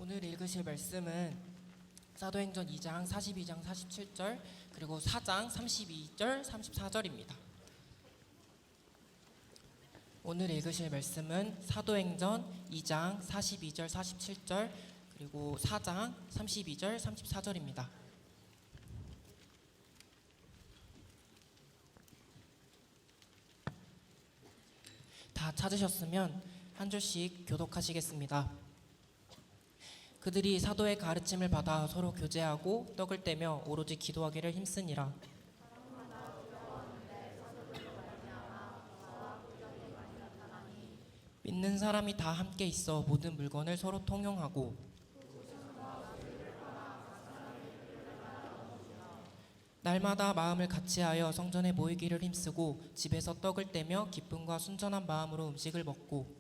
오늘 읽으실 말씀은 사도행전 2장 42장 47절 그리고 4장 32절 34절입니다. 오늘 읽으실 말씀은 사도행전 2장 42절 47절 그리고 4장 32절 34절입니다. 다 찾으셨으면 한 줄씩 교독하시겠습니다. 그들이 사도의 가르침을 받아 서로 교제하고 떡을 떼며 오로지 기도하기를 힘쓰니라. 믿는 사람이 다 함께 있어 모든 물건을 서로 통용하고 날마다 마음을 같이하여 성전에 모이기를 힘쓰고 집에서 떡을 떼며 기쁨과 순전한 마음으로 음식을 먹고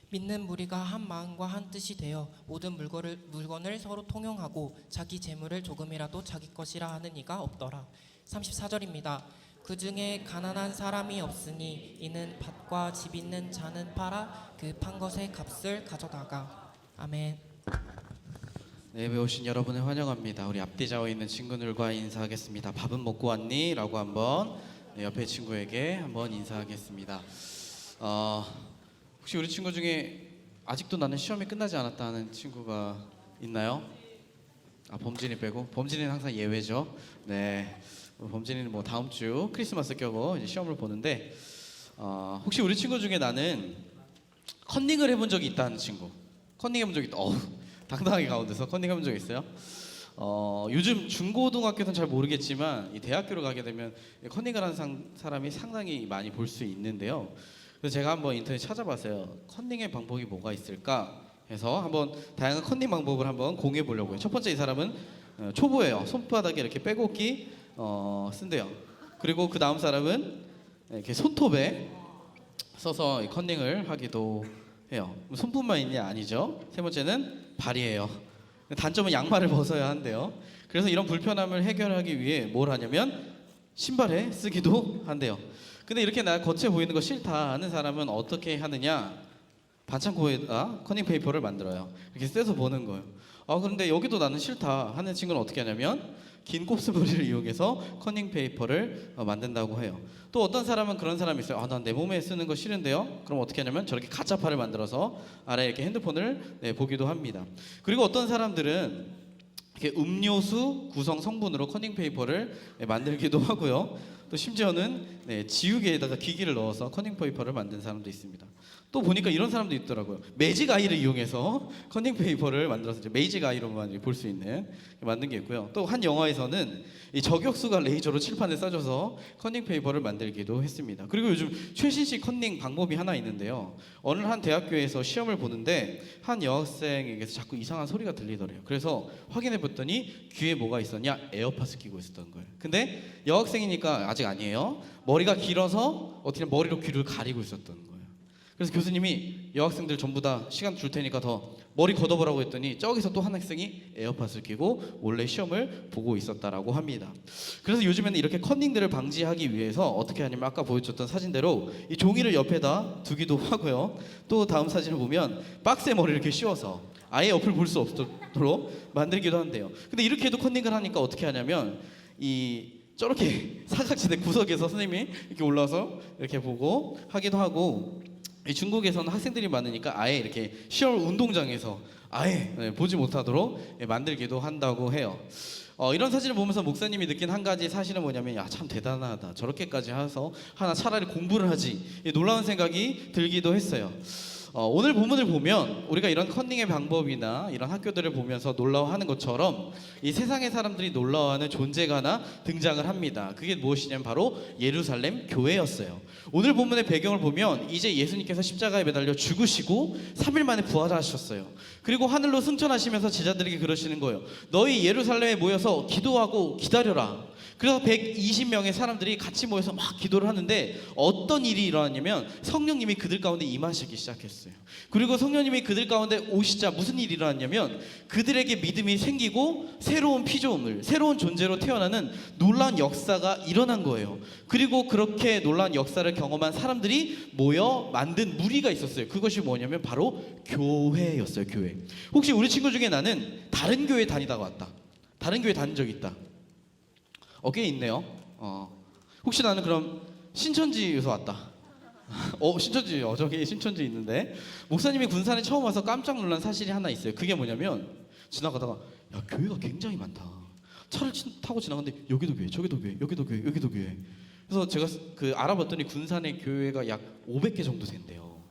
믿는 무리가 한 마음과 한 뜻이 되어 모든 물건을 서로 통용하고 자기 재물을 조금이라도 자기 것이라 하는 이가 없더라. 34절입니다. 그 중에 가난한 사람이 없으니 이는 밭과 집 있는 자는 팔아 그 판 것의 값을 가져다가. 아멘. 네, 배우신 여러분을 환영합니다. 우리 앞뒤 좌우에 있는 친구들과 인사하겠습니다. 밥은 먹고 왔니? 라고 한번 옆에 친구에게 한번 인사하겠습니다. 혹시 우리 친구 중에 아직도 나는 시험이 끝나지 않았다 하는 친구가 있나요? 범진이 빼고? 범진이는 항상 예외죠. 네, 범진이는 뭐 다음 주 크리스마스 껴고 이제 시험을 보는데 혹시 우리 친구 중에 나는 컨닝을 해본 적이 있다 하는 친구? 컨닝 해본 적이 있다. 당당하게 가운데서 컨닝 해본 적 있어요? 요즘 중고등학교는 잘 모르겠지만 이 대학교로 가게 되면 컨닝을 하는 사람이 상당히 많이 볼 수 있는데요. 그래서 제가 한번 인터넷 찾아봤어요. 컨닝의 방법이 뭐가 있을까 해서 한번 다양한 컨닝 방법을 한번 공유해 보려고요. 첫 번째, 이 사람은 초보예요. 손바닥에 이렇게 빼곡히 쓴대요. 그리고 그 다음 사람은 이렇게 손톱에 써서 컨닝을 하기도 해요. 손뿐만 있냐? 아니죠. 세 번째는 발이에요. 단점은 양말을 벗어야 한대요. 그래서 이런 불편함을 해결하기 위해 뭘 하냐면 신발에 쓰기도 한대요. 근데 이렇게 나 거쳐 보이는 거 싫다 하는 사람은 어떻게 하느냐? 반창고에다 커닝 페이퍼를 만들어요. 이렇게 떼서 보는 거예요. 그런데 여기도 나는 싫다 하는 친구는 어떻게 하냐면 긴 곱슬머리를 이용해서 커닝 페이퍼를 만든다고 해요. 또 어떤 사람은 그런 사람이 있어요. 난 내 몸에 쓰는 거 싫은데요. 그럼 어떻게 하냐면 저렇게 가짜팔을 만들어서 아래에 이렇게 핸드폰을 보기도 합니다. 그리고 어떤 사람들은 이렇게 음료수 구성 성분으로 커닝 페이퍼를 만들기도 하고요. 또 심지어는 지우개에다가 기기를 넣어서 커닝 페이퍼를 만든 사람도 있습니다. 또 보니까 이런 사람도 있더라고요. 매직 아이를 이용해서 커닝 페이퍼를 만들어서 이제 매직 아이로만 볼 수 있는 만든 게 있고요. 또 한 영화에서는 이 저격수가 레이저로 칠판에 쏴줘서 커닝 페이퍼를 만들기도 했습니다. 그리고 요즘 최신식 커닝 방법이 하나 있는데요. 어느 한 대학교에서 시험을 보는데 한 여학생에게서 자꾸 이상한 소리가 들리더래요. 그래서 확인해 봤더니 귀에 뭐가 있었냐? 에어팟을 끼고 있었던 거예요. 근데 여학생이니까 아직 아니에요. 머리가 길어서 어떻게 머리로 귀를 가리고 있었던 거예요. 그래서 교수님이 여학생들 전부 다 시간 줄 테니까 더 머리 걷어보라고 했더니 저기서 또 한 학생이 에어팟을 끼고 몰래 시험을 보고 있었다라고 합니다. 그래서 요즘에는 이렇게 컨닝들을 방지하기 위해서 어떻게 하냐면 아까 보여줬던 사진대로 이 종이를 옆에다 두기도 하고요. 또 다음 사진을 보면 박스에 머리를 이렇게 씌워서 아예 옆을 볼 수 없도록 만들기도 한대요. 근데 이렇게 해도 컨닝을 하니까 어떻게 하냐면 저렇게 사각지대 구석에서 선생님이 이렇게 올라와서 이렇게 보고 하기도 하고, 이 중국에서는 학생들이 많으니까 아예 이렇게 시험 운동장에서 아예 보지 못하도록 만들기도 한다고 해요. 이런 사진을 보면서 목사님이 느낀 한 가지 사실은 뭐냐면 참 대단하다. 저렇게까지 해서 하나 차라리 공부를 하지. 놀라운 생각이 들기도 했어요. 오늘 본문을 보면 우리가 이런 컨닝의 방법이나 이런 학교들을 보면서 놀라워하는 것처럼 이 세상의 사람들이 놀라워하는 존재가 하나 등장을 합니다. 그게 무엇이냐면 바로 예루살렘 교회였어요. 오늘 본문의 배경을 보면 이제 예수님께서 십자가에 매달려 죽으시고 3일 만에 부활하셨어요. 그리고 하늘로 승천하시면서 제자들에게 그러시는 거예요. 너희 예루살렘에 모여서 기도하고 기다려라. 그래서 120명의 사람들이 같이 모여서 막 기도를 하는데 어떤 일이 일어났냐면 성령님이 그들 가운데 임하시기 시작했어요. 그리고 성령님이 그들 가운데 오시자 무슨 일이 일어났냐면 그들에게 믿음이 생기고 새로운 피조물, 새로운 존재로 태어나는 놀라운 역사가 일어난 거예요. 그리고 그렇게 놀라운 역사를 경험한 사람들이 모여 만든 무리가 있었어요. 그것이 뭐냐면 바로 교회였어요. 교회. 혹시 우리 친구 중에 나는 다른 교회 다니다가 왔다, 다른 교회 다닌 적 있다, 꽤 있네요. 혹시 나는 그럼 신천지에서 왔다. 신천지, 저기 신천지 있는데 목사님이 군산에 처음 와서 깜짝 놀란 사실이 하나 있어요. 그게 뭐냐면 지나가다가 야, 교회가 굉장히 많다. 차를 타고 지나갔는데 여기도 교회, 저기도 교회, 여기도 교회, 여기도 교회. 그래서 제가 알아봤더니 군산에 교회가 약 500개 정도 된대요.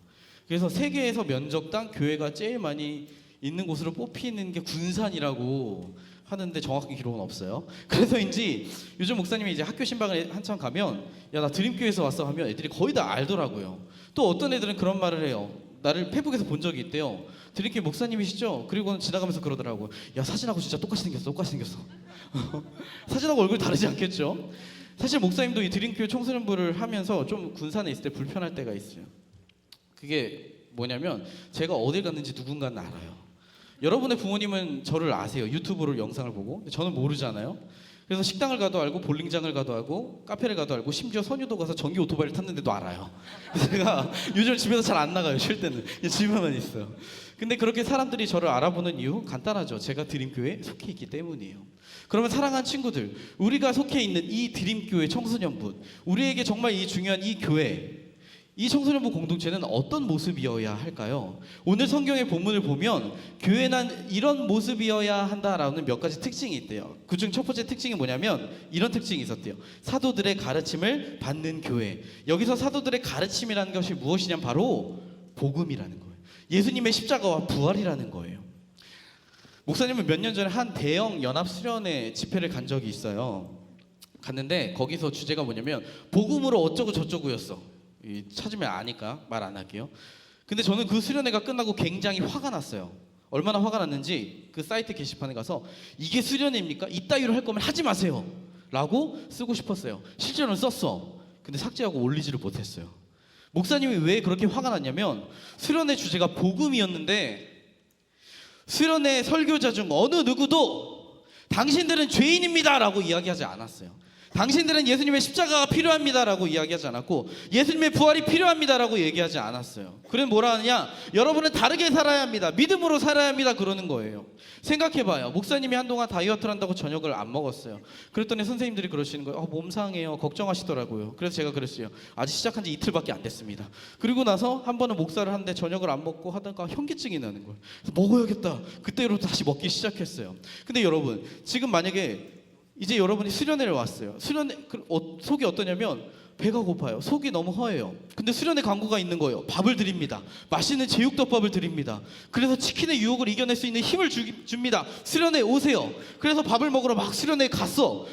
그래서 세계에서 면적당 교회가 제일 많이 있는 곳으로 뽑히는 게 군산이라고 하는데 정확한 기록은 없어요. 그래서인지 요즘 목사님이 이제 학교 신방을 한참 가면 야, 나 드림교회에서 왔어 하면 애들이 거의 다 알더라고요. 또 어떤 애들은 그런 말을 해요. 나를 페북에서 본 적이 있대요. 드림교회 목사님이시죠? 그리고는 지나가면서 그러더라고요. 야, 사진하고 진짜 똑같이 생겼어. 똑같이 생겼어. 사진하고 얼굴 다르지 않겠죠? 사실 목사님도 이 드림교회 청소년부를 하면서 좀 군산에 있을 때 불편할 때가 있어요. 그게 뭐냐면 제가 어딜 갔는지 누군가는 알아요. 여러분의 부모님은 저를 아세요. 유튜브로 영상을 보고. 저는 모르잖아요. 그래서 식당을 가도 알고, 볼링장을 가도 알고, 카페를 가도 알고, 심지어 선유도 가서 전기 오토바이를 탔는데도 알아요. 그래서 제가 요즘 집에서 잘 안 나가요. 쉴 때는 집에만 있어요. 근데 그렇게 사람들이 저를 알아보는 이유 간단하죠. 제가 드림교회에 속해 있기 때문이에요. 그러면 사랑하는 친구들, 우리가 속해 있는 이 드림교회 청소년부, 우리에게 정말 이 중요한 이 교회, 이 청소년부 공동체는 어떤 모습이어야 할까요? 오늘 성경의 본문을 보면 교회는 이런 모습이어야 한다라는 몇 가지 특징이 있대요. 그중 첫 번째 특징이 뭐냐면 이런 특징이 있었대요. 사도들의 가르침을 받는 교회. 여기서 사도들의 가르침이라는 것이 무엇이냐면 바로 복음이라는 거예요. 예수님의 십자가와 부활이라는 거예요. 목사님은 몇 년 전에 한 대형 연합 수련회 집회를 간 적이 있어요. 갔는데 거기서 주제가 뭐냐면 복음으로 어쩌고 저쩌고였어. 찾으면 아니까 말 안 할게요. 근데 저는 그 수련회가 끝나고 굉장히 화가 났어요. 얼마나 화가 났는지 그 사이트 게시판에 가서 이게 수련회입니까? 이따위로 할 거면 하지 마세요 라고 쓰고 싶었어요. 실제로는 썼어. 근데 삭제하고 올리지를 못했어요. 목사님이 왜 그렇게 화가 났냐면 수련회 주제가 복음이었는데 수련회 설교자 중 어느 누구도 당신들은 죄인입니다 라고 이야기하지 않았어요. 당신들은 예수님의 십자가가 필요합니다라고 이야기하지 않았고 예수님의 부활이 필요합니다라고 얘기하지 않았어요. 그럼 뭐라 하느냐? 여러분은 다르게 살아야 합니다. 믿음으로 살아야 합니다. 그러는 거예요. 생각해봐요. 목사님이 한동안 다이어트를 한다고 저녁을 안 먹었어요. 그랬더니 선생님들이 그러시는 거예요. 몸 상해요. 걱정하시더라고요. 그래서 제가 그랬어요. 아직 시작한 지 이틀밖에 안 됐습니다. 그리고 나서 한 번은 목사를 하는데 저녁을 안 먹고 하다가 현기증이 나는 거예요. 그래서 먹어야겠다. 그때로 다시 먹기 시작했어요. 근데 여러분 지금 만약에 이제 여러분이 수련회를 왔어요. 수련회 속이 어떠냐면 배가 고파요. 속이 너무 허해요. 근데 수련회 광고가 있는 거예요. 밥을 드립니다. 맛있는 제육덮밥을 드립니다. 그래서 치킨의 유혹을 이겨낼 수 있는 힘을 줍니다. 수련회 오세요. 그래서 밥을 먹으러 막 수련회에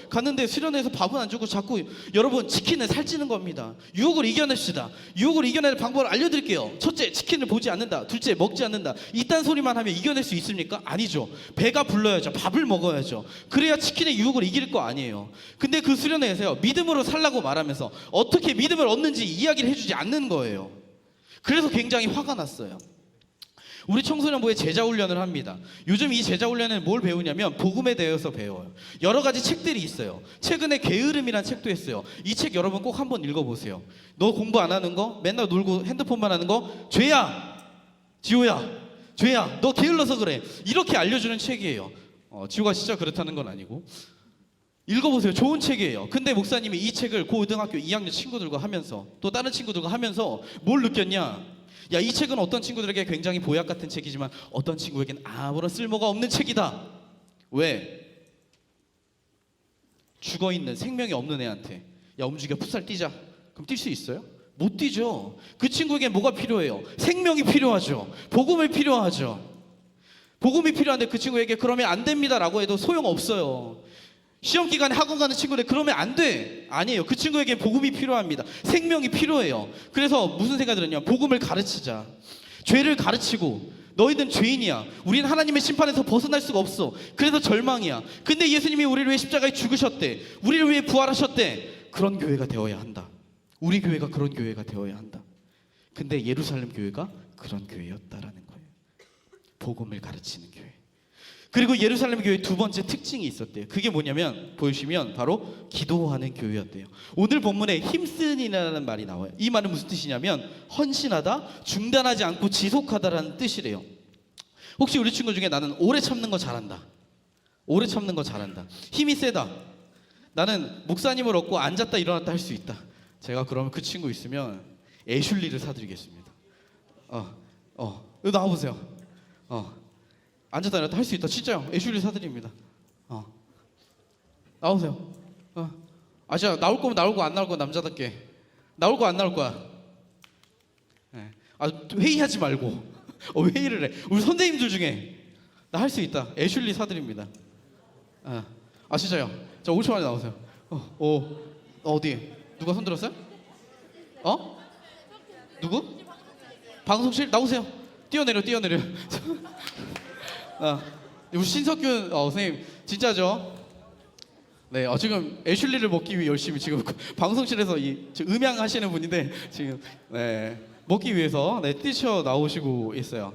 갔는데 수련회에서 밥은 안 주고 자꾸 여러분 치킨을 살찌는 겁니다. 유혹을 이겨냅시다. 유혹을 이겨낼 방법을 알려드릴게요. 첫째, 치킨을 보지 않는다. 둘째, 먹지 않는다. 이딴 소리만 하면 이겨낼 수 있습니까? 아니죠. 배가 불러야죠. 밥을 먹어야죠. 그래야 치킨의 유혹을 이길 거 아니에요. 근데 그 수련회에서요, 믿음으로 살라고 말하면서 어떻게 믿음을 얻는지 이야기를 해주지 않는 거예요. 그래서 굉장히 화가 났어요. 우리 청소년부에 제자훈련을 합니다. 요즘 이 제자훈련은 뭘 배우냐면 복음에 대해서 배워요. 여러 가지 책들이 있어요. 최근에 게으름이라는 책도 했어요. 이 책 여러분 꼭 한번 읽어보세요. 너 공부 안 하는 거, 맨날 놀고 핸드폰만 하는 거 죄야. 지호야, 죄야. 너 게을러서 그래. 이렇게 알려주는 책이에요. 지호가 진짜 그렇다는 건 아니고 읽어보세요. 좋은 책이에요. 근데 목사님이 이 책을 고등학교 2학년 친구들과 하면서 또 다른 친구들과 하면서 뭘 느꼈냐? 야, 이 책은 어떤 친구들에게 굉장히 보약 같은 책이지만 어떤 친구에겐 아무런 쓸모가 없는 책이다. 왜? 죽어있는 생명이 없는 애한테 야, 움직여 풋살 뛰자. 그럼 뛸 수 있어요? 못 뛰죠. 그 친구에겐 뭐가 필요해요? 생명이 필요하죠. 복음이 필요하죠. 복음이 필요한데 그 친구에게 그러면 안 됩니다 라고 해도 소용없어요. 시험 기간에 학원 가는 친구들 그러면 안 돼. 아니에요. 그 친구에게 복음이 필요합니다. 생명이 필요해요. 그래서 무슨 생각이 들었냐? 복음을 가르치자. 죄를 가르치고 너희들은 죄인이야. 우리는 하나님의 심판에서 벗어날 수가 없어. 그래서 절망이야. 근데 예수님이 우리를 위해 십자가에 죽으셨대. 우리를 위해 부활하셨대. 그런 교회가 되어야 한다. 우리 교회가 그런 교회가 되어야 한다. 근데 예루살렘 교회가 그런 교회였다라는 거예요. 복음을 가르치는 교회. 그리고 예루살렘 교회 두 번째 특징이 있었대요. 그게 뭐냐면 보시면 바로 기도하는 교회였대요. 오늘 본문에 힘쓰니라는 말이 나와요. 이 말은 무슨 뜻이냐면 헌신하다, 중단하지 않고 지속하다라는 뜻이래요. 혹시 우리 친구 중에 나는 오래 참는 거 잘한다, 오래 참는 거 잘한다, 힘이 세다, 나는 목사님을 얻고 앉았다 일어났다 할 수 있다. 제가 그러면 그 친구 있으면 애슐리를 사드리겠습니다. 여기 나와보세요. 앉았다 일어났다 할 수 있다. 진짜요. 애슐리 사드립니다. 나오세요. 진짜 나올 거면 나올 거, 안 나올 거 남자답게. 나올 거 안 나올 거야. 네. 회의하지 말고. 회의를 해. 우리 선생님들 중에 나 할 수 있다. 애슐리 사드립니다. 진짜요. 자, 5초 만에 나오세요. 어디? 누가 손 들었어요? 누구? 방송실 나오세요. 뛰어내려. 우리 신석균 선생님 진짜죠? 네, 지금 애슐리를 먹기 위해 열심히 지금 방송실에서 지금 음향하시는 분인데 지금 먹기 위해서 뛰쳐 나오시고 있어요.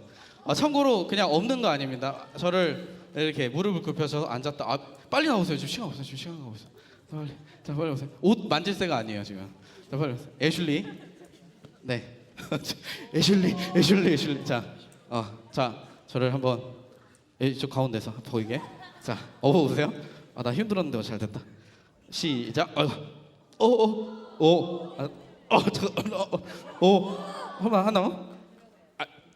참고로 그냥 없는 거 아닙니다. 저를 이렇게 무릎을 굽혀서 앉았다. 빨리 나오세요. 지금 시간 없어요. 빨리 오세요. 옷 만질 새가 아니에요 지금. 자, 빨리 오세요. 애슐리. 네. 애슐리. 자, 저를 한번 이쪽 가운데서 보이게. 자, 오세요. 나 힘들었는데 잘 됐다. 시작. 하나만.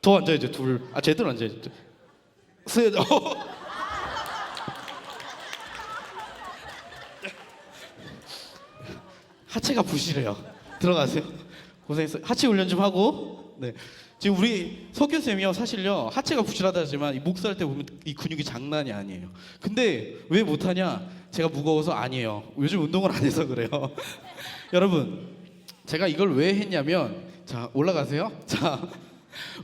더 앉아야죠. 둘. 제대로 앉아야죠. 셋. 하체가 부실해요. 들어가세요. 고생했어요. 하체 훈련 좀 하고. 네. 지금 우리 석균 쌤이요, 사실요 하체가 부실하다지만 이 목살 때 보면 이 근육이 장난이 아니에요. 근데 왜 못하냐? 제가 무거워서 아니에요. 요즘 운동을 안 해서 그래요. 여러분, 제가 이걸 왜 했냐면, 자 올라가세요. 자,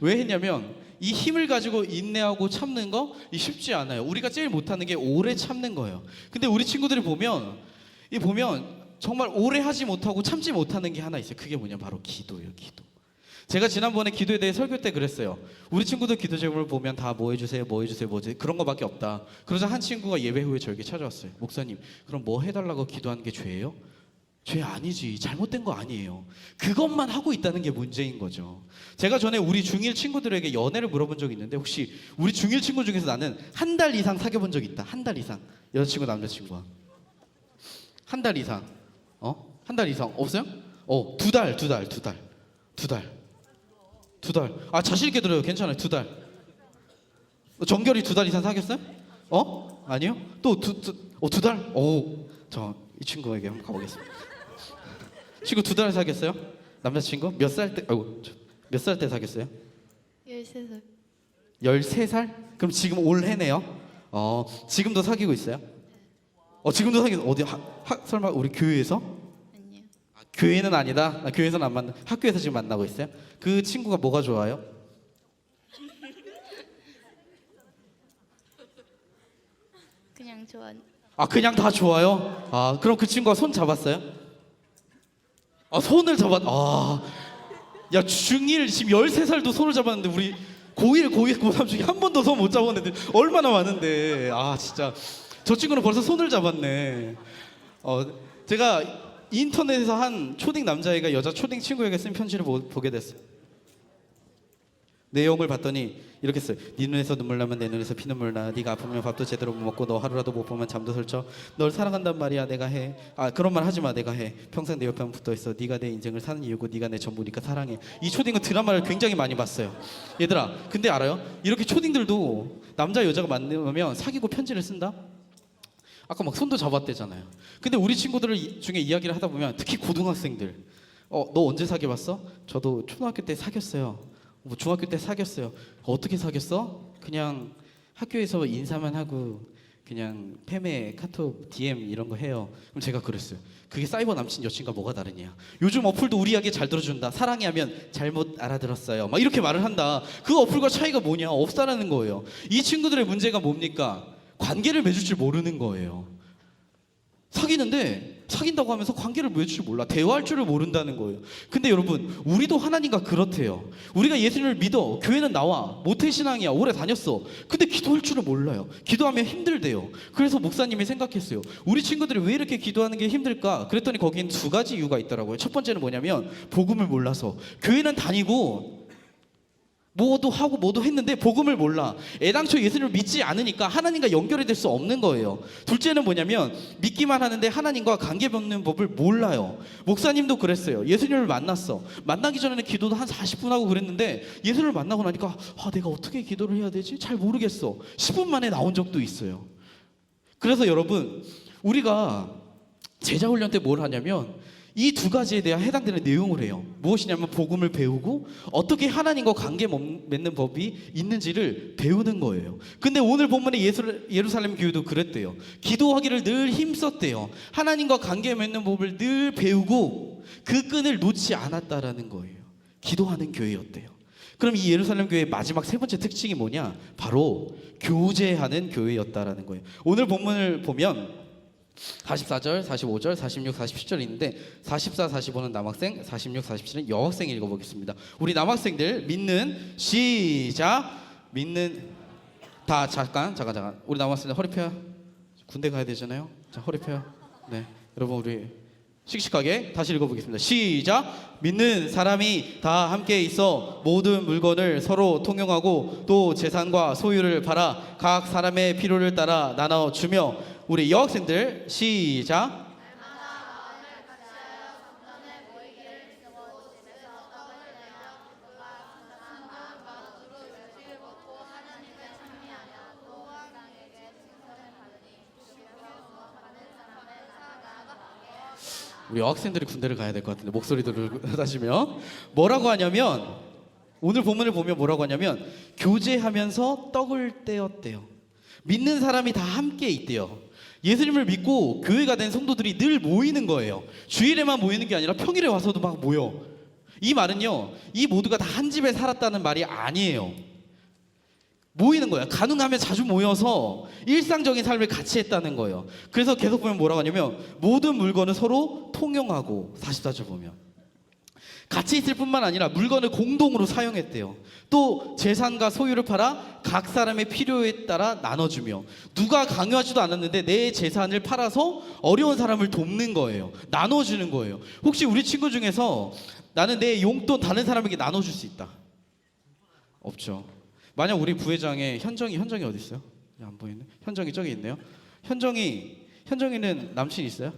왜 했냐면 이 힘을 가지고 인내하고 참는 거 이 쉽지 않아요. 우리가 제일 못하는 게 오래 참는 거예요. 근데 우리 친구들이 보면 정말 오래 하지 못하고 참지 못하는 게 하나 있어요. 그게 뭐냐? 바로 기도예요. 기도. 제가 지난번에 기도에 대해 설교 때 그랬어요. 우리 친구들 기도 제목을 보면 다 뭐 해주세요 그런 거밖에 없다. 그러자 한 친구가 예배 후에 저에게 찾아왔어요. 목사님, 그럼 뭐 해달라고 기도하는 게 죄예요? 죄 아니지. 잘못된 거 아니에요. 그것만 하고 있다는 게 문제인 거죠. 제가 전에 우리 중1 친구들에게 연애를 물어본 적이 있는데, 혹시 우리 중1 친구 중에서 나는 한 달 이상 사귀어본 적 있다. 한 달 이상. 여자친구 남자친구와 한 달 이상. 한 달 이상 없어요? 두 달. 자신 있게 들어요. 괜찮아요. 2달. 정결이 2달 이상 사귀었어요? 아니요? 또 2달? 저 이 친구에게 한번 가보겠습니다. 친구 2달 사귀었어요? 남자친구? 몇 살 때? 몇 살 때 사귀었어요? 13살. 13살? 그럼 지금 올해네요. 지금도 사귀고 있어요? 지금도 사귀어. 어디 설마 우리 교회에서? 아니요. 교회는 아니다. 교회에서는 안 만나. 학교에서 지금 만나고 있어요? 그 친구가 뭐가 좋아요? 그냥 좋아. 그냥 다 좋아요? 그럼 그 친구가 손 잡았어요? 손을 야, 중1 지금 13살도 손을 잡았는데 우리 고1, 고3 중에 한 번도 손 못 잡은 애들 얼마나 많은데. 진짜 저 친구는 벌써 손을 잡았네. 제가 인터넷에서 한 초딩 남자애가 여자 초딩 친구에게 쓴 편지를 보게 됐어요. 내용을 봤더니 이렇게 써요. 네 눈에서 눈물 나면 내 눈에서 피눈물 나. 네가 아프면 밥도 제대로 못 먹고 너 하루라도 못 보면 잠도 설쳐. 널 사랑한단 말이야. 내가 해. 그런 말 하지 마. 내가 해. 평생 내 옆에만 붙어 있어. 네가 내 인생을 사는 이유고 네가 내 전부니까 사랑해. 이 초딩은 드라마를 굉장히 많이 봤어요. 얘들아, 근데 알아요? 이렇게 초딩들도 남자 여자가 만나면 사귀고 편지를 쓴다? 아까 막 손도 잡았대잖아요. 근데 우리 친구들 중에 이야기를 하다 보면 특히 고등학생들, 너 언제 사귀어봤어? 저도 초등학교 때 사귀었어요. 중학교 때 사귀었어요. 어떻게 사귀었어? 그냥 학교에서 인사만 하고 그냥 팸에 카톡 DM 이런 거 해요. 그럼 제가 그랬어요. 그게 사이버 남친 여친과 뭐가 다르냐. 요즘 어플도 우리 이야기 잘 들어준다. 사랑해 하면 잘못 알아들었어요. 막 이렇게 말을 한다. 그 어플과 차이가 뭐냐. 없다라는 거예요. 이 친구들의 문제가 뭡니까? 관계를 맺을 줄 모르는 거예요. 사귀는데 사귄다고 하면서 관계를 맺을 줄 몰라. 대화할 줄을 모른다는 거예요. 근데 여러분, 우리도 하나님과 그렇대요. 우리가 예수님을 믿어. 교회는 나와. 모태신앙이야. 오래 다녔어. 근데 기도할 줄을 몰라요. 기도하면 힘들대요. 그래서 목사님이 생각했어요. 우리 친구들이 왜 이렇게 기도하는 게 힘들까? 그랬더니 거기엔 두 가지 이유가 있더라고요. 첫 번째는 뭐냐면 복음을 몰라서. 교회는 다니고 뭐도 하고 뭐도 했는데 복음을 몰라. 애당초 예수님을 믿지 않으니까 하나님과 연결이 될 수 없는 거예요. 둘째는 뭐냐면 믿기만 하는데 하나님과 관계 맺는 법을 몰라요. 목사님도 그랬어요. 예수님을 만났어. 만나기 전에는 기도도 한 40분 하고 그랬는데 예수님을 만나고 나니까 내가 어떻게 기도를 해야 되지? 잘 모르겠어. 10분 만에 나온 적도 있어요. 그래서 여러분, 우리가 제자훈련 때 뭘 하냐면 이 두 가지에 대한 해당되는 내용을 해요. 무엇이냐면 복음을 배우고 어떻게 하나님과 관계 맺는 법이 있는지를 배우는 거예요. 근데 오늘 본문의 예루살렘 교회도 그랬대요. 기도하기를 늘 힘썼대요. 하나님과 관계 맺는 법을 늘 배우고 그 끈을 놓지 않았다라는 거예요. 기도하는 교회였대요. 그럼 이 예루살렘 교회의 마지막 세 번째 특징이 뭐냐? 바로 교제하는 교회였다라는 거예요. 오늘 본문을 보면 44절, 45절, 46, 47절 있는데 44, 45는 남학생, 46, 47은 여학생 읽어보겠습니다. 우리 남학생들 믿는 시작. 믿는 다 잠깐. 우리 남학생들 허리 펴요. 군대 가야 되잖아요. 자, 허리 펴요. 네, 여러분 우리 씩씩하게 다시 읽어보겠습니다. 시작. 믿는 사람이 다 함께 있어 모든 물건을 서로 통용하고 또 재산과 소유를 팔아 각 사람의 필요를 따라 나눠주며. 우리 여학생들 시작. 우리 여학생들이 군대를 가야 될 것 같은데 목소리들을 다시면 뭐라고 하냐면 오늘 본문을 보면 뭐라고 하냐면 교제하면서 떡을 떼었대요. 믿는 사람이 다 함께 있대요. 예수님을 믿고 교회가 된 성도들이 늘 모이는 거예요. 주일에만 모이는 게 아니라 평일에 와서도 막 모여. 이 말은요, 이 모두가 다 한 집에 살았다는 말이 아니에요. 모이는 거예요. 가능하면 자주 모여서 일상적인 삶을 같이 했다는 거예요. 그래서 계속 보면 뭐라고 하냐면 모든 물건을 서로 통용하고 44절 보면 같이 있을 뿐만 아니라 물건을 공동으로 사용했대요. 또 재산과 소유를 팔아 각 사람의 필요에 따라 나눠주며 누가 강요하지도 않았는데 내 재산을 팔아서 어려운 사람을 돕는 거예요. 나눠주는 거예요. 혹시 우리 친구 중에서 나는 내 용돈 다른 사람에게 나눠줄 수 있다? 없죠. 만약 우리 부회장의 현정이 어디 있어요? 안 보이네. 현정이 저기 있네요. 현정이는 남친 있어요?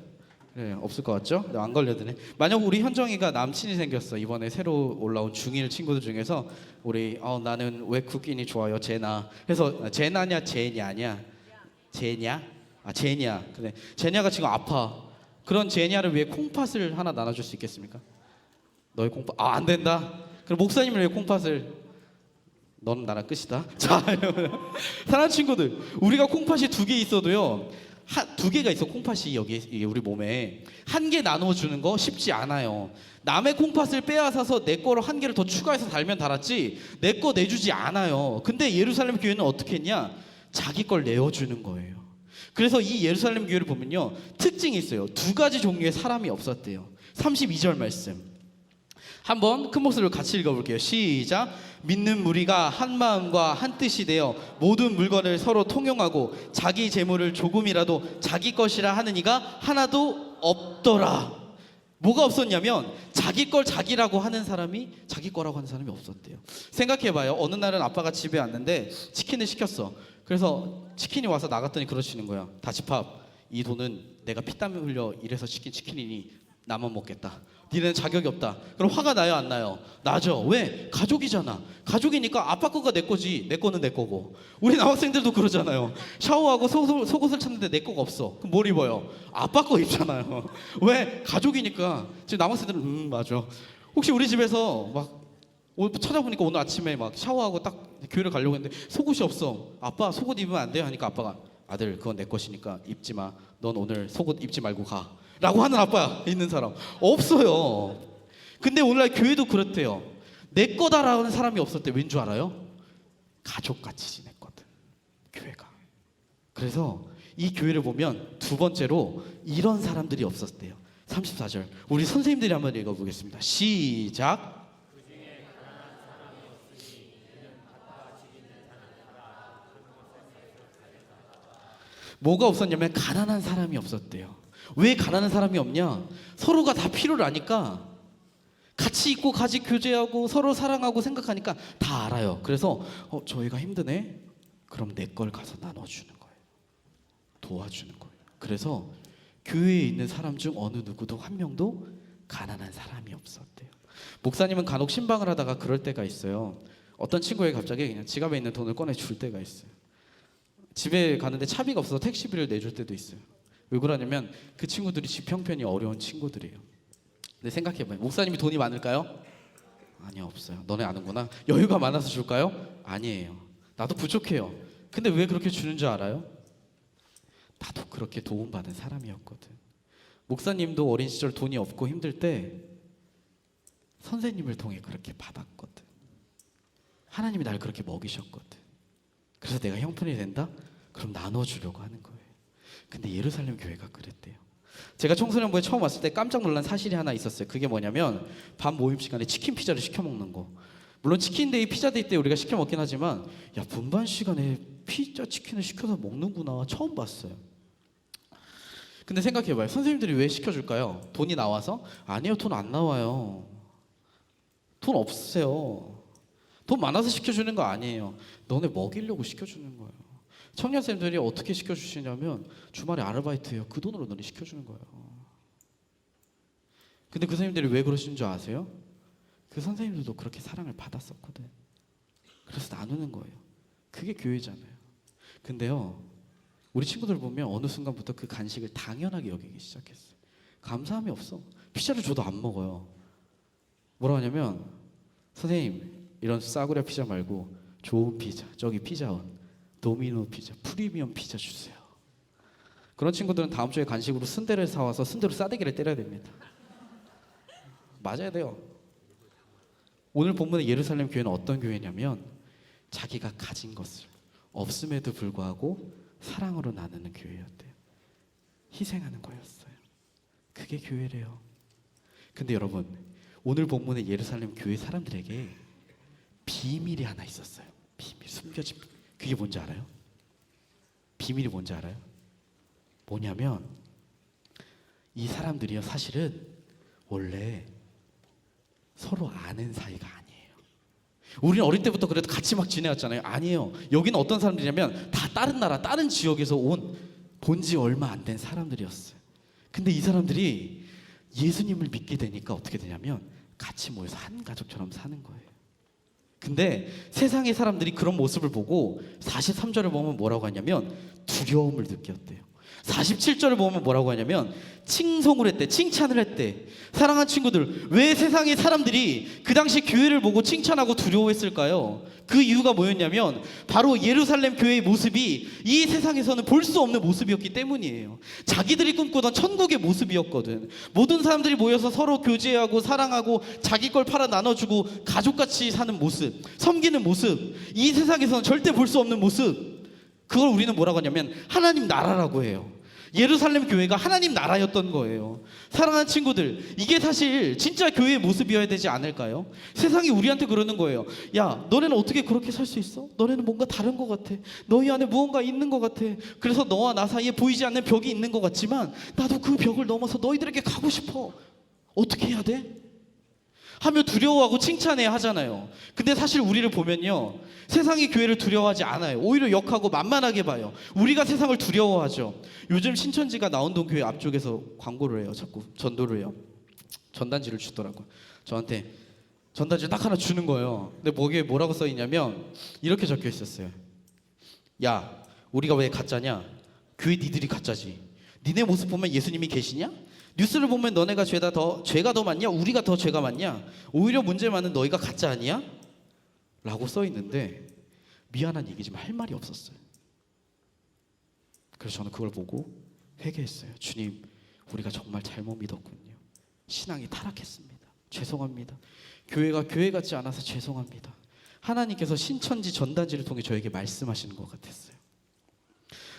네, 없을 것 같죠? 네, 안 걸려드네. 만약 우리 현정이가 남친이 생겼어. 이번에 새로 올라온 중1 친구들 중에서 우리 나는 외국인이 좋아요. 제나. 그래서 제나냐 제냐냐? 제냐? 제냐. 근데 제냐가 지금 아파. 그런 제냐를 위해 콩팥을 하나 나눠줄 수 있겠습니까? 너의 콩팥 안 된다. 그럼 목사님을 위해 콩팥을. 너는 나랑 끝이다. 자, 사랑하는 친구들, 우리가 콩팥이 2개 있어도요. 2개가 있어. 콩팥이 여기 우리 몸에 한 개 나눠주는 거 쉽지 않아요. 남의 콩팥을 빼앗아서 내 거로 한 개를 더 추가해서 달면 달았지 내 거 내주지 않아요. 근데 예루살렘 교회는 어떻게 했냐? 자기 걸 내어주는 거예요. 그래서 이 예루살렘 교회를 보면요, 특징이 있어요. 2가지 종류의 사람이 없었대요. 32절 말씀 한번 큰 목소리로 같이 읽어볼게요. 시작. 믿는 무리가 한 마음과 한 뜻이 되어 모든 물건을 서로 통용하고 자기 재물을 조금이라도 자기 것이라 하는 이가 하나도 없더라. 뭐가 없었냐면 자기 걸 자기라고 하는 사람이 자기 거라고 하는 사람이 없었대요. 생각해봐요. 어느 날은 아빠가 집에 왔는데 치킨을 시켰어. 그래서 치킨이 와서 나갔더니 그러시는 거야. 다시팝, 이 돈은 내가 피땀 흘려 일해서 시킨 치킨이니 나만 먹겠다. 니네는 자격이 없다. 그럼 화가 나요, 안 나요? 나죠. 왜? 가족이잖아. 가족이니까 아빠 거가 내 거지. 내 거는 내 거고. 우리 남학생들도 그러잖아요. 샤워하고 속옷을 찾는데 내 거가 없어. 그럼 뭘 입어요? 아빠 거 입잖아요. 왜? 가족이니까. 지금 남학생들은 맞아. 혹시 우리 집에서 막 찾아보니까 오늘 아침에 막 샤워하고 딱 교회를 가려고 했는데 속옷이 없어. 아빠 속옷 입으면 안 돼요? 하니까 아빠가 아들 그건 내 것이니까 입지 마. 넌 오늘 속옷 입지 말고 가. 라고 하는 아빠 있는 사람 없어요. 근데 오늘날 교회도 그렇대요. 내 거다라는 사람이 없을 때 왠 줄 알아요? 가족같이 지냈거든 교회가. 그래서 이 교회를 보면 두 번째로 이런 사람들이 없었대요. 34절 우리 선생님들이 한번 읽어보겠습니다. 시작. 뭐가 없었냐면 가난한 사람이 없었대요. 왜 가난한 사람이 없냐? 서로가 다 필요를 아니까 같이 있고 같이 교제하고 서로 사랑하고 생각하니까 다 알아요. 그래서 저희가 힘드네? 그럼 내 걸 가서 나눠주는 거예요. 도와주는 거예요. 그래서 교회에 있는 사람 중 어느 누구도 한 명도 가난한 사람이 없었대요. 목사님은 간혹 신방을 하다가 그럴 때가 있어요. 어떤 친구에게 갑자기 그냥 지갑에 있는 돈을 꺼내 줄 때가 있어요. 집에 가는데 차비가 없어서 택시비를 내줄 때도 있어요. 왜 그러냐면 그 친구들이 집 형편이 어려운 친구들이에요. 근데 생각해봐요. 목사님이 돈이 많을까요? 아니요, 없어요. 너네 아는구나. 여유가 많아서 줄까요? 아니에요. 나도 부족해요. 근데 왜 그렇게 주는 줄 알아요? 나도 그렇게 도움받은 사람이었거든. 목사님도 어린 시절 돈이 없고 힘들 때 선생님을 통해 그렇게 받았거든. 하나님이 날 그렇게 먹이셨거든. 그래서 내가 형편이 된다? 그럼 나눠주려고 하는 거예요. 근데 예루살렘 교회가 그랬대요. 제가 청소년부에 처음 왔을 때 깜짝 놀란 사실이 하나 있었어요. 그게 뭐냐면 밤 모임 시간에 치킨 피자를 시켜 먹는 거. 물론 치킨데이 피자데이 때 우리가 시켜 먹긴 하지만 야 분반 시간에 피자 치킨을 시켜서 먹는구나 처음 봤어요. 근데 생각해봐요. 선생님들이 왜 시켜줄까요? 돈이 나와서? 아니요, 돈 안 나와요. 돈 없으세요. 돈 많아서 시켜주는 거 아니에요. 너네 먹이려고 시켜주는 거예요. 청년쌤들이 어떻게 시켜주시냐면 주말에 아르바이트해요. 그 돈으로 너네 시켜주는 거예요. 근데 그 선생님들이 왜 그러시는 줄 아세요? 그 선생님들도 그렇게 사랑을 받았었거든. 그래서 나누는 거예요. 그게 교회잖아요. 근데요, 우리 친구들 보면 어느 순간부터 그 간식을 당연하게 여기기 시작했어요. 감사함이 없어. 피자를 줘도 안 먹어요. 뭐라고 하냐면 선생님 이런 싸구려 피자 말고 좋은 피자, 저기 피자원, 도미노 피자, 프리미엄 피자 주세요. 그런 친구들은 다음 주에 간식으로 순대를 사와서 순대로 싸대기를 때려야 됩니다. 맞아야 돼요. 오늘 본문의 예루살렘 교회는 어떤 교회냐면 자기가 가진 것을 없음에도 불구하고 사랑으로 나누는 교회였대요. 희생하는 거였어요. 그게 교회래요. 근데 여러분, 오늘 본문의 예루살렘 교회 사람들에게 비밀이 하나 있었어요. 비밀, 숨겨진 비밀. 그게 뭔지 알아요? 비밀이 뭔지 알아요? 뭐냐면 이 사람들이요 사실은 원래 서로 아는 사이가 아니에요. 우리는 어릴 때부터 그래도 같이 막 지내왔잖아요. 아니에요. 여기는 어떤 사람들이냐면 다 다른 나라, 다른 지역에서 온 본지 얼마 안 된 사람들이었어요. 근데 이 사람들이 예수님을 믿게 되니까 어떻게 되냐면 같이 모여서 한 가족처럼 사는 거예요. 근데 세상의 사람들이 그런 모습을 보고 43절을 보면 뭐라고 하냐면 두려움을 느꼈대요. 47절을 보면 뭐라고 하냐면 칭송을 했대. 칭찬을 했대. 사랑하는 친구들, 왜 세상의 사람들이 그 당시 교회를 보고 칭찬하고 두려워했을까요? 그 이유가 뭐였냐면 바로 예루살렘 교회의 모습이 이 세상에서는 볼 수 없는 모습이었기 때문이에요. 자기들이 꿈꾸던 천국의 모습이었거든. 모든 사람들이 모여서 서로 교제하고 사랑하고 자기 걸 팔아 나눠주고 가족같이 사는 모습, 섬기는 모습, 이 세상에서는 절대 볼 수 없는 모습, 그걸 우리는 뭐라고 하냐면 하나님 나라라고 해요. 예루살렘 교회가 하나님 나라였던 거예요. 사랑하는 친구들, 이게 사실 진짜 교회의 모습이어야 되지 않을까요? 세상이 우리한테 그러는 거예요. 야, 너네는 어떻게 그렇게 살 수 있어? 너네는 뭔가 다른 것 같아. 너희 안에 무언가 있는 것 같아. 그래서 너와 나 사이에 보이지 않는 벽이 있는 것 같지만 나도 그 벽을 넘어서 너희들에게 가고 싶어. 어떻게 해야 돼? 하며 두려워하고 칭찬해야 하잖아요. 근데 사실 우리를 보면요, 세상이 교회를 두려워하지 않아요. 오히려 역하고 만만하게 봐요. 우리가 세상을 두려워하죠. 요즘 신천지가 나온동 교회 앞쪽에서 광고를 해요. 자꾸 전도를 해요. 전단지를 주더라고요. 저한테 전단지를 딱 하나 주는 거예요. 근데 거기에 뭐라고 써 있냐면 이렇게 적혀 있었어요. 야, 우리가 왜 가짜냐? 교회 니들이 가짜지. 니네 모습 보면 예수님이 계시냐? 뉴스를 보면 너네가 죄가 더 많냐? 우리가 더 죄가 많냐? 오히려 문제 많은 너희가 가짜 아니야? 라고 써 있는데 미안한 얘기지만 할 말이 없었어요. 그래서 저는 그걸 보고 회개했어요. 주님, 우리가 정말 잘못 믿었군요. 신앙이 타락했습니다. 죄송합니다. 교회가 교회 같지 않아서 죄송합니다. 하나님께서 신천지 전단지를 통해 저에게 말씀하시는 것 같았어요.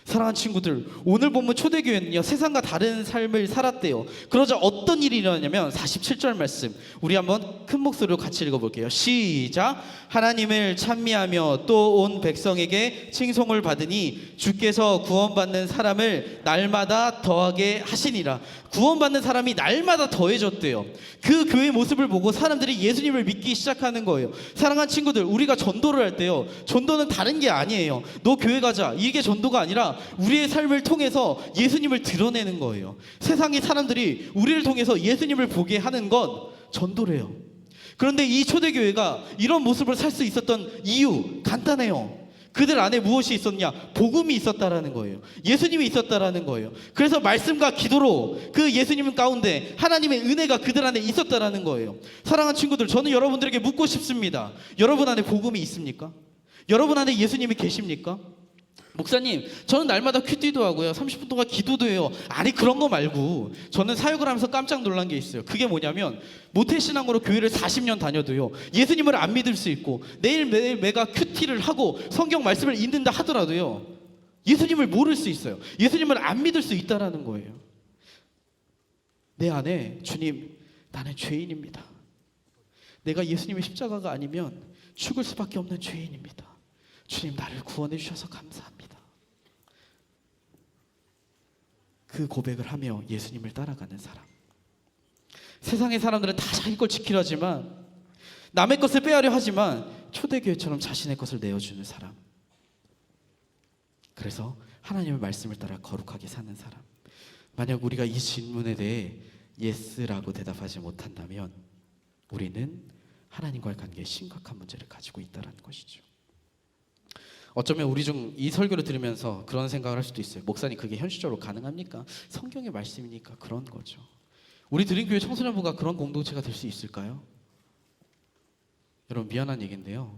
사랑하는 친구들, 오늘 본문 초대교회는요 세상과 다른 삶을 살았대요. 그러자 어떤 일이 일어나냐면 47절 말씀 우리 한번 큰 목소리로 같이 읽어볼게요. 시작. 하나님을 찬미하며 또 온 백성에게 칭송을 받으니 주께서 구원받는 사람을 날마다 더하게 하시니라. 구원받는 사람이 날마다 더해졌대요. 그 교회의 모습을 보고 사람들이 예수님을 믿기 시작하는 거예요. 사랑하는 친구들, 우리가 전도를 할 때요 전도는 다른 게 아니에요. 너 교회 가자 이게 전도가 아니라 우리의 삶을 통해서 예수님을 드러내는 거예요. 세상의 사람들이 우리를 통해서 예수님을 보게 하는 건 전도래요. 그런데 이 초대교회가 이런 모습을 살 수 있었던 이유 간단해요. 그들 안에 무엇이 있었냐? 복음이 있었다라는 거예요. 예수님이 있었다라는 거예요. 그래서 말씀과 기도로 그 예수님 가운데 하나님의 은혜가 그들 안에 있었다라는 거예요. 사랑하는 친구들, 저는 여러분들에게 묻고 싶습니다. 여러분 안에 복음이 있습니까? 여러분 안에 예수님이 계십니까? 목사님, 저는 날마다 큐티도 하고요 30분 동안 기도도 해요. 아니, 그런 거 말고 저는 사역을 하면서 깜짝 놀란 게 있어요. 그게 뭐냐면 모태신앙으로 교회를 40년 다녀도요 예수님을 안 믿을 수 있고 매일 매가 큐티를 하고 성경 말씀을 읽는다 하더라도요 예수님을 모를 수 있어요. 예수님을 안 믿을 수 있다라는 거예요. 내 안에 주님, 나는 죄인입니다. 내가 예수님의 십자가가 아니면 죽을 수밖에 없는 죄인입니다. 주님, 나를 구원해 주셔서 감사합니다. 그 고백을 하며 예수님을 따라가는 사람. 세상의 사람들은 다 자기 걸 지키려 하지만, 남의 것을 빼앗려 하지만 초대교회처럼 자신의 것을 내어주는 사람. 그래서 하나님의 말씀을 따라 거룩하게 사는 사람. 만약 우리가 이 질문에 대해 예스라고 대답하지 못한다면 우리는 하나님과의 관계에 심각한 문제를 가지고 있다는 것이죠. 어쩌면 우리 중 이 설교를 들으면서 그런 생각을 할 수도 있어요. 목사님, 그게 현실적으로 가능합니까? 성경의 말씀이니까 그런 거죠. 우리 드림교회 청소년부가 그런 공동체가 될 수 있을까요? 여러분, 미안한 얘기인데요,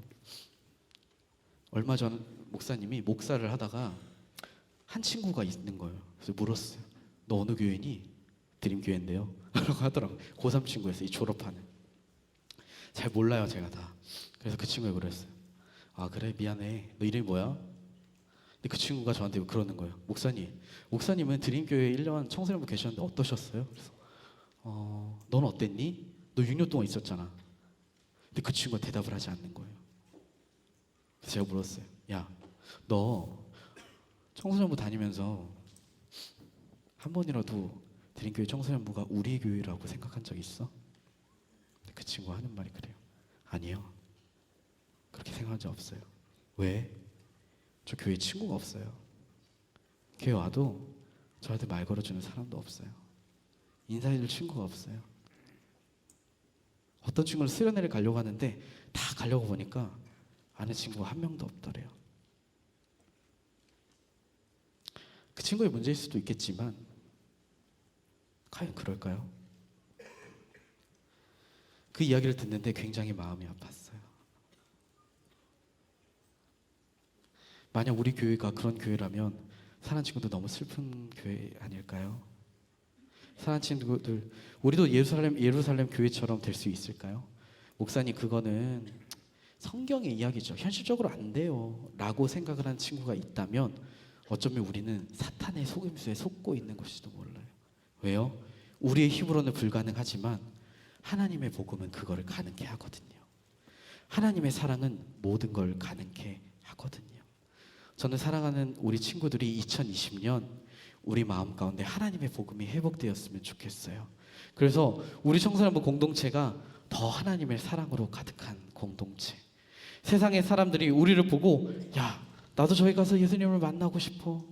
얼마 전 목사님이 목사를 하다가 한 친구가 있는 거예요. 그래서 물었어요. 너 어느 교회니? 드림교회인데요 라고 하더라고요. 고3 친구였어요. 이 졸업하는. 잘 몰라요 제가 다. 그래서 그 친구가 그랬어요. 아, 그래? 미안해. 너 이름이 뭐야? 근데 그 친구가 저한테 그러는 거예요. 목사님은 드림교회에 1년 청소년부 계셨는데 어떠셨어요? 그래서 넌 어땠니? 너 6년 동안 있었잖아. 근데 그 친구가 대답을 하지 않는 거예요. 그래서 제가 물었어요. 야, 너 청소년부 다니면서 한 번이라도 드림교회 청소년부가 우리 교회라고 생각한 적 있어? 근데 그 친구가 하는 말이 그래요. 아니요, 그렇게 생각한 적 없어요. 왜? 저 교회에 친구가 없어요. 교회 와도 저한테 말 걸어주는 사람도 없어요. 인사해줄 친구가 없어요. 어떤 친구는 수련회를 가려고 하는데 다 가려고 보니까 아는 친구가 한 명도 없더래요. 그 친구의 문제일 수도 있겠지만 과연 그럴까요? 그 이야기를 듣는데 굉장히 마음이 아팠어요. 만약 우리 교회가 그런 교회라면 사랑하는 친구들 너무 슬픈 교회 아닐까요? 사랑하는 친구들, 우리도 예루살렘 교회처럼 될 수 있을까요? 목사님, 그거는 성경의 이야기죠. 현실적으로 안 돼요 라고 생각을 하는 친구가 있다면 어쩌면 우리는 사탄의 속임수에 속고 있는 것일지도 몰라요. 왜요? 우리의 힘으로는 불가능하지만 하나님의 복음은 그거를 가능케 하거든요. 하나님의 사랑은 모든 걸 가능케 하거든요. 저는 사랑하는 우리 친구들이 2020년 우리 마음 가운데 하나님의 복음이 회복되었으면 좋겠어요. 그래서 우리 청소년부 공동체가 더 하나님의 사랑으로 가득한 공동체. 세상의 사람들이 우리를 보고, 야, 나도 저기 가서 예수님을 만나고 싶어,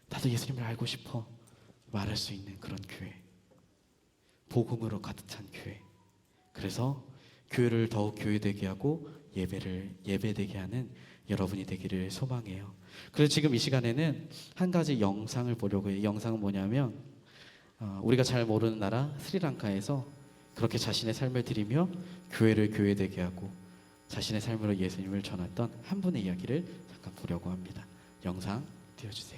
나도 예수님을 알고 싶어 말할 수 있는 그런 교회, 복음으로 가득 찬 교회. 그래서 교회를 더욱 교회되게 하고 예배를 예배되게 하는 여러분이 되기를 소망해요. 그래서 지금 이 시간에는 한 가지 영상을 보려고 해요. 이 영상은 뭐냐면 우리가 잘 모르는 나라 스리랑카에서 그렇게 자신의 삶을 드리며 교회를 교회되게 하고 자신의 삶으로 예수님을 전했던 한 분의 이야기를 잠깐 보려고 합니다. 영상 되어주세요.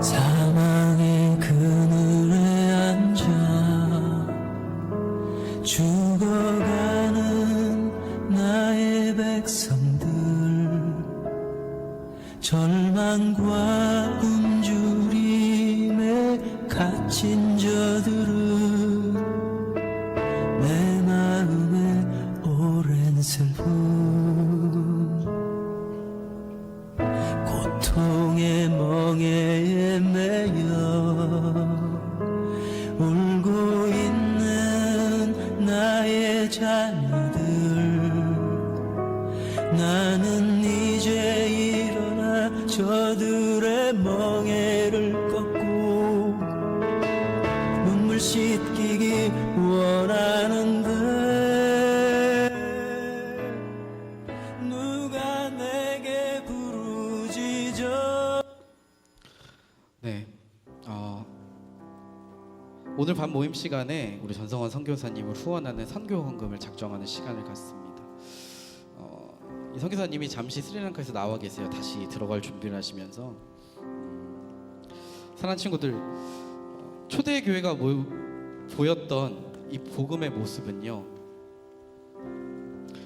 사망의 그늘에 앉아 죽어가는 나의 백성들, 절망과 굶주림에 갇힌 저들은 내 마음에 오랜 슬픔, 고통의 멍에에 매여 울고 있는 나의 자녀들, 나는 이제 일어나 저들의 멍에를 꺾고 눈물 씻기기 원하는데 누가 내게 부르짖어. 네, 오늘 밤 모임 시간에 우리 전성환 선교사님을 후원하는 선교 헌금을 작정하는 시간을 갖습니다. 이 선교사님이 잠시 스리랑카에서 나와 계세요. 다시 들어갈 준비를 하시면서 사랑하는 친구들, 초대 교회가 보였던 이 복음의 모습은요,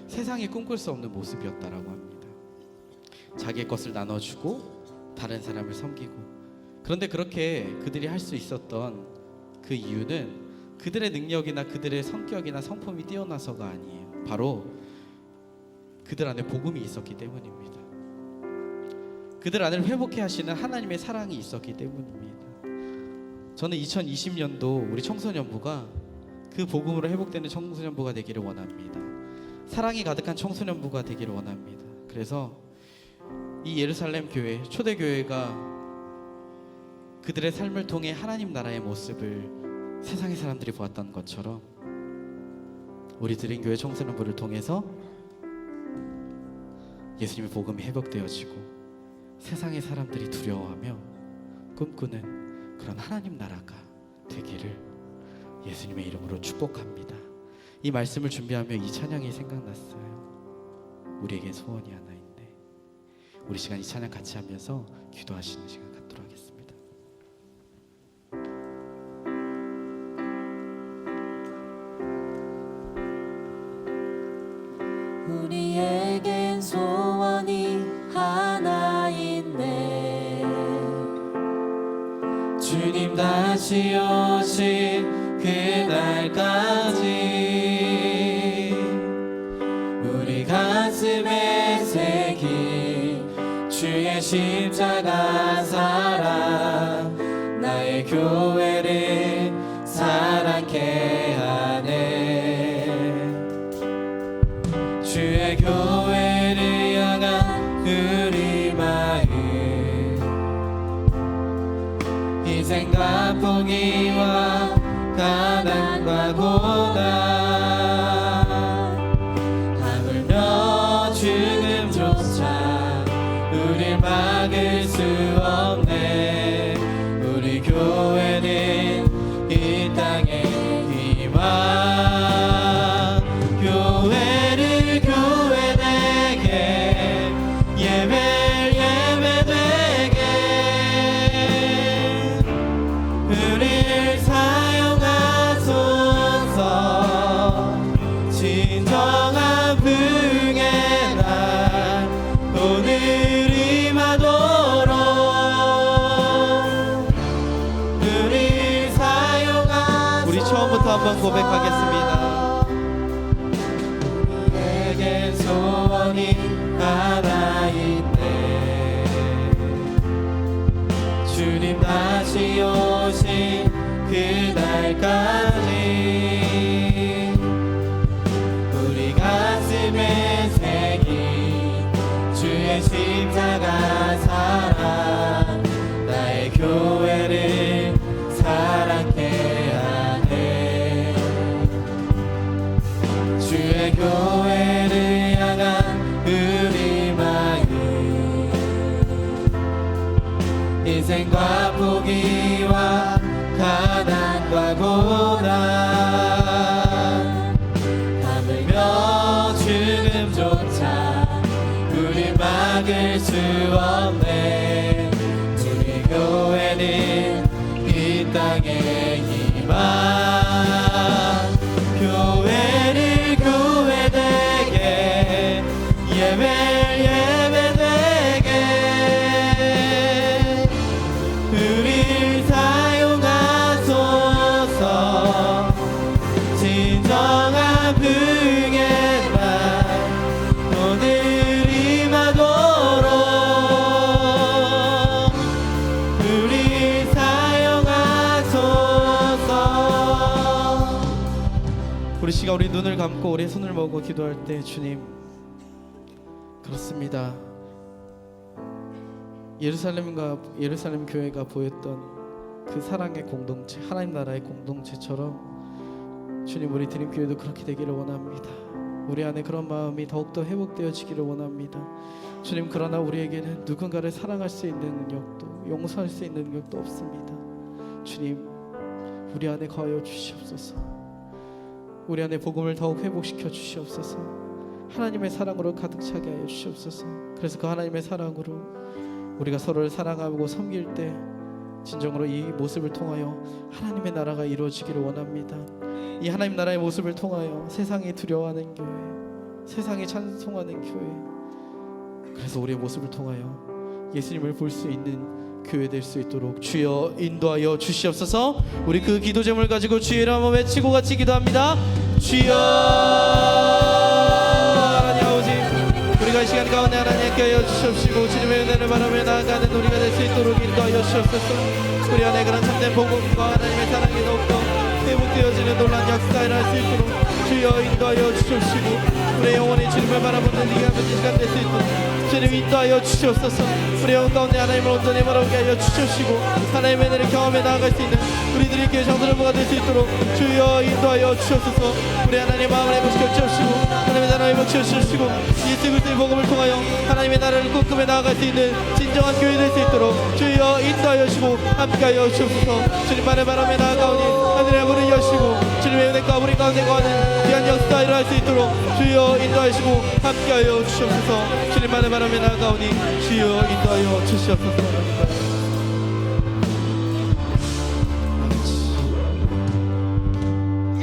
세상이 꿈꿀 수 없는 모습이었다라고 합니다. 자기의 것을 나눠주고 다른 사람을 섬기고, 그런데 그렇게 그들이 할 수 있었던 그 이유는 그들의 능력이나 그들의 성격이나 성품이 뛰어나서가 아니에요. 바로 그들 안에 복음이 있었기 때문입니다. 그들 안을 회복해 하시는 하나님의 사랑이 있었기 때문입니다. 저는 2020년도 우리 청소년부가 그 복음으로 회복되는 청소년부가 되기를 원합니다. 사랑이 가득한 청소년부가 되기를 원합니다. 그래서 이 예루살렘 교회, 초대교회가 그들의 삶을 통해 하나님 나라의 모습을 세상의 사람들이 보았던 것처럼 우리 드림교회 청소년부를 통해서 예수님의 복음이 회복되어지고 세상의 사람들이 두려워하며 꿈꾸는 그런 하나님 나라가 되기를 예수님의 이름으로 축복합니다. 이 말씀을 준비하며 이 찬양이 생각났어요. 우리에겐 소원이 하나 있네. 우리 시간 이 찬양 같이 하면서 기도하시는 시간 갖도록 하겠습니다. 우리에겐 소원이 하나 있네. 주님 다시 오신 그날까지 우리 가슴에 새긴 주의 십자가 사랑, 나의 교회를 사랑케 하네. 주의 교회를 향한 우리 마음, 희생과 포기와 가난과 고난, 하물며 죽음조차 우릴 막을 수 없네. 우리 교회는 이 땅의 희망, 교회를 교회되게, 예배를 예배되게 우릴 사용하소서. 진정한 부흥의 날 오늘 임하도록 우릴 사용하소서. 우리 처음부터 한번 고백하겠습니다. 우리에겐 소원이 하나 있네. 주님 다시 오신 그날까지 주의 십자가 사랑 나의 교회를 사랑케 하네. 주의 교회를 향한 우리 마음 인생과 포기와 가난과 고난 하물며 죽음조차 우리 막을 수 없네. 우리 교회는 이 땅의 희망 교회를 교회되게 예배를 예배되게 우릴 사용하소서. 진정한 그의 날 오늘 임하도록 우릴 사용하소서. 우리 시간 우리 눈을 감고 우리 손을 모으고 기도할 때 주님 그렇습니다. 예루살렘 교회가 보였던 그 사랑의 공동체, 하나님 나라의 공동체처럼 주님 우리 드림교회도 그렇게 되기를 원합니다. 우리 안에 그런 마음이 더욱더 회복되어지기를 원합니다. 주님 그러나 우리에게는 누군가를 사랑할 수 있는 능력도 용서할 수 있는 능력도 없습니다. 주님 우리 안에 거하여 주시옵소서. 우리 안에 복음을 더욱 회복시켜 주시옵소서. 하나님의 사랑으로 가득 차게 하여 주시옵소서. 그래서 그 하나님의 사랑으로 우리가 서로를 사랑하고 섬길 때 진정으로 이 모습을 통하여 하나님의 나라가 이루어지기를 원합니다. 이 하나님 나라의 모습을 통하여 세상이 두려워하는 교회, 세상이 찬송하는 교회, 그래서 우리의 모습을 통하여 예수님을 볼 수 있는 교회 될 수 있도록 주여 인도하여 주시옵소서. 우리 그 기도 제목을 가지고 주의 이름 한번 외치고 같이 기도합니다. 주여 하나님 아버지 우리가 이 시간 가운데 하나님께 하여 주시옵시고 주님의 은혜를 바라며 나아가는 우리가 될 수 있도록 인도하여 주시옵소서. 우리 안에 그런 참된 복음과 하나님의 사랑이 더욱더 회복되어지는 놀라운 역사를 할 수 있도록 주여 인도하여 주시옵시고 우리의 영혼이 주님을 바라보는 네가 아버지 시간 될 수 있도록 주님 인도하여 주시옵소서. 우리 영혼 가운데 하나님을 온전히 바라보게 하여 주시옵시고 하나님의 은혜를 경험해 나아갈 수 있는 우리들이 교회 정도로가 될 수 있도록 주여 인도하여 주시옵소서. 우리 하나님의 마음을 회복시켜 주시옵시고 하나님의 나라를 회복시켜 주시고 예수 그리스도의 복음을 통하여 하나님의 나라를 꿈꾸며 나아갈 수 있는 진정한 교회 될 수 있도록 주여 인도하여 주시고 함께하여 주옵소서. 주님만을 바라며 나아가오니 하늘의 문을 여시고 주님의 은혜가 우리 가운데 거하는 귀한 역사가 일어날 수 있도록 주여 인도하시고 함께하여 주시옵소서. 주님만을 바라며 나아가오니 주여 인도하여 주시옵소서.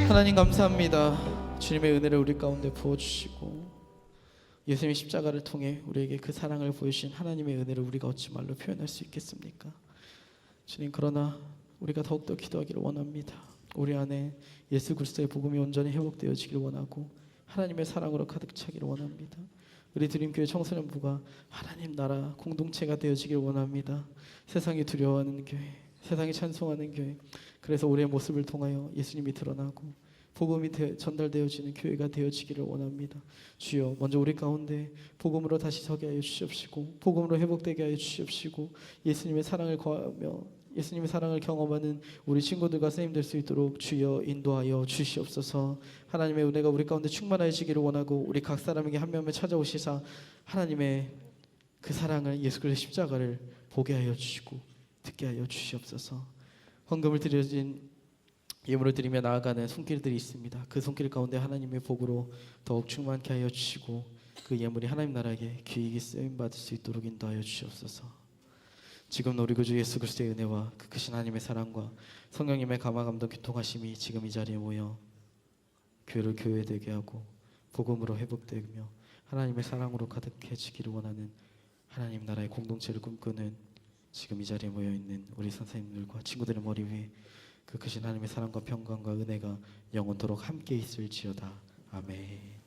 하나님 감사합니다. 주님의 은혜를 우리 가운데 부어주시고 예수님의 십자가를 통해 우리에게 그 사랑을 보여주신 하나님의 은혜를 우리가 어찌 말로 표현할 수 있겠습니까? 주님 그러나 우리가 더욱더 기도하기를 원합니다. 우리 안에 예수 그리스도의 복음이 온전히 회복되어지기를 원하고 하나님의 사랑으로 가득 차기를 원합니다. 우리 드림교회 청소년부가 하나님 나라 공동체가 되어지기를 원합니다. 세상이 두려워하는 교회, 세상이 찬송하는 교회, 그래서 우리의 모습을 통하여 예수님이 드러나고 복음이 전달되어지는 교회가 되어지기를 원합니다. 주여 먼저 우리 가운데 복음으로 다시 서게 하여 주시옵시고 복음으로 회복되게 하여 주시옵시고 예수님의 사랑을 거하며 예수님의 사랑을 경험하는 우리 친구들과 선생님 될 수 있도록 주여 인도하여 주시옵소서. 하나님의 은혜가 우리 가운데 충만해지기를 원하고 우리 각 사람에게 한 명을 찾아오시사 하나님의 그 사랑을 예수 그리스도의 십자가를 보게 하여 주시고 듣게 하여 주시옵소서. 헌금을 드려진 예물을 드리며 나아가는 손길들이 있습니다. 그 손길 가운데 하나님의 복으로 더욱 충만케 하여 주시고 그 예물이 하나님 나라에게 귀하게 쓰임받을 수 있도록 인도하여 주시옵소서. 지금 우리 구주 예수 그리스도의 은혜와 그 크신 하나님의 사랑과 성령님의 감화 감동 교통하심이 지금 이 자리에 모여 교회를 교회되게 하고 복음으로 회복되며 하나님의 사랑으로 가득해지기를 원하는 하나님 나라의 공동체를 꿈꾸는 지금 이 자리에 모여있는 우리 선생님들과 친구들의 머리 위에 그 크신 하나님의 사랑과 평강과 은혜가 영원토록 함께 있을지어다. 아멘.